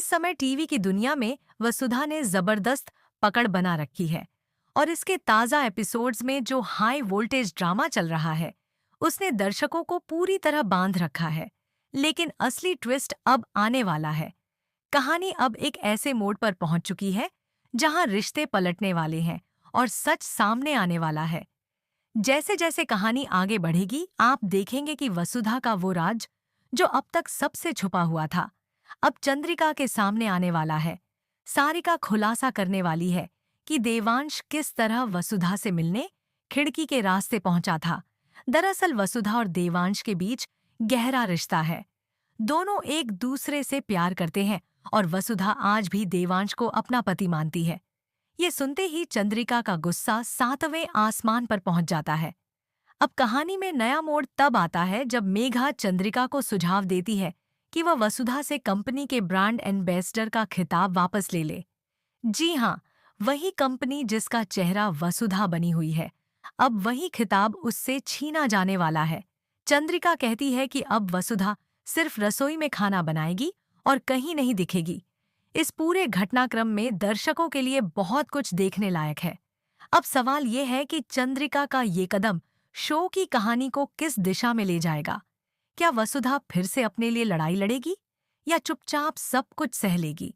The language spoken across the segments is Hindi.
इस समय टीवी की दुनिया में वसुधा ने जबरदस्त पकड़ बना रखी है और इसके ताज़ा एपिसोड्स में जो हाई वोल्टेज ड्रामा चल रहा है उसने दर्शकों को पूरी तरह बांध रखा है। लेकिन असली ट्विस्ट अब आने वाला है। कहानी अब एक ऐसे मोड़ पर पहुंच चुकी है जहां रिश्ते पलटने वाले हैं और सच सामने आने वाला है। जैसे जैसे कहानी आगे बढ़ेगी आप देखेंगे कि वसुधा का वो राज जो अब तक सबसे छुपा हुआ था अब चंद्रिका के सामने आने वाला है। सारिका खुलासा करने वाली है कि देवांश किस तरह वसुधा से मिलने खिड़की के रास्ते पहुंचा था। दरअसल वसुधा और देवांश के बीच गहरा रिश्ता है। दोनों एक दूसरे से प्यार करते हैं और वसुधा आज भी देवांश को अपना पति मानती है। ये सुनते ही चंद्रिका का गुस्सा सातवें आसमान पर पहुंच जाता है। अब कहानी में नया मोड़ तब आता है जब मेघा चंद्रिका को सुझाव देती है कि वह वसुधा से कंपनी के ब्रांड एम्बेसडर का खिताब वापस ले ले। जी हाँ, वही कंपनी जिसका चेहरा वसुधा बनी हुई है, अब वही खिताब उससे छीना जाने वाला है। चंद्रिका कहती है कि अब वसुधा सिर्फ रसोई में खाना बनाएगी और कहीं नहीं दिखेगी। इस पूरे घटनाक्रम में दर्शकों के लिए बहुत कुछ देखने लायक है। अब सवाल ये है कि चंद्रिका का ये कदम शो की कहानी को किस दिशा में ले जाएगा। क्या वसुधा फिर से अपने लिए लड़ाई लड़ेगी या चुपचाप सब कुछ सह लेगी?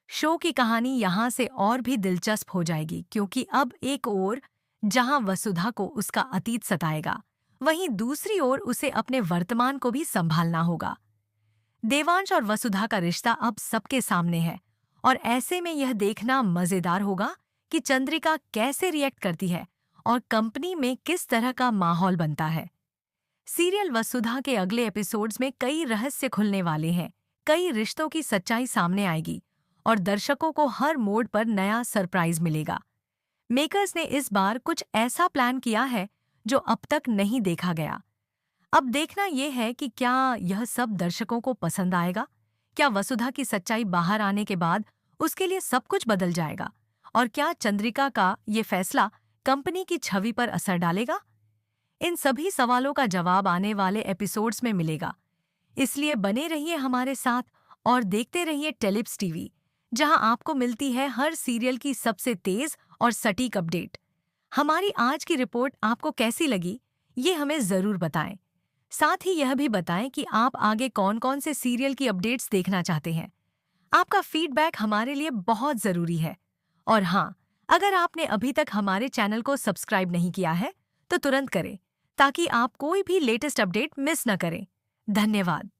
शो की कहानी यहाँ से और भी दिलचस्प हो जाएगी क्योंकि अब एक ओर जहाँ वसुधा को उसका अतीत सताएगा, वहीं दूसरी ओर उसे अपने वर्तमान को भी संभालना होगा। देवांश और वसुधा का रिश्ता अब सबके सामने है और ऐसे में यह देखना मजेदार होगा कि चंद्रिका कैसे रिएक्ट करती है और कंपनी में किस तरह का माहौल बनता है। सीरियल वसुधा के अगले एपिसोड्स में कई रहस्य खुलने वाले हैं, कई रिश्तों की सच्चाई सामने आएगी और दर्शकों को हर मोड़ पर नया सरप्राइज मिलेगा। मेकर्स ने इस बार कुछ ऐसा प्लान किया है जो अब तक नहीं देखा गया। अब देखना यह है कि क्या यह सब दर्शकों को पसंद आएगा। क्या वसुधा की सच्चाई बाहर आने के बाद उसके लिए सब कुछ बदल जाएगा और क्या चंद्रिका का ये फैसला कंपनी की छवि पर असर डालेगा? इन सभी सवालों का जवाब आने वाले एपिसोड्स में मिलेगा। इसलिए बने रहिए हमारे साथ और देखते रहिए टेलिप्स टीवी, जहां आपको मिलती है हर सीरियल की सबसे तेज और सटीक अपडेट। हमारी आज की रिपोर्ट आपको कैसी लगी, ये हमें ज़रूर बताएं। साथ ही यह भी बताएं कि आप आगे कौन-कौन से सीरियल की अपडेट्स देखना चाहते हैं। आपका फीडबैक हमारे लिए बहुत ज़रूरी है। और हाँ, अगर आपने अभी तक हमारे चैनल को सब्सक्राइब नहीं किया है, तो तुरंत करें ताकि आप कोई भी लेटेस्ट अपडेट मिस न करें। धन्यवाद।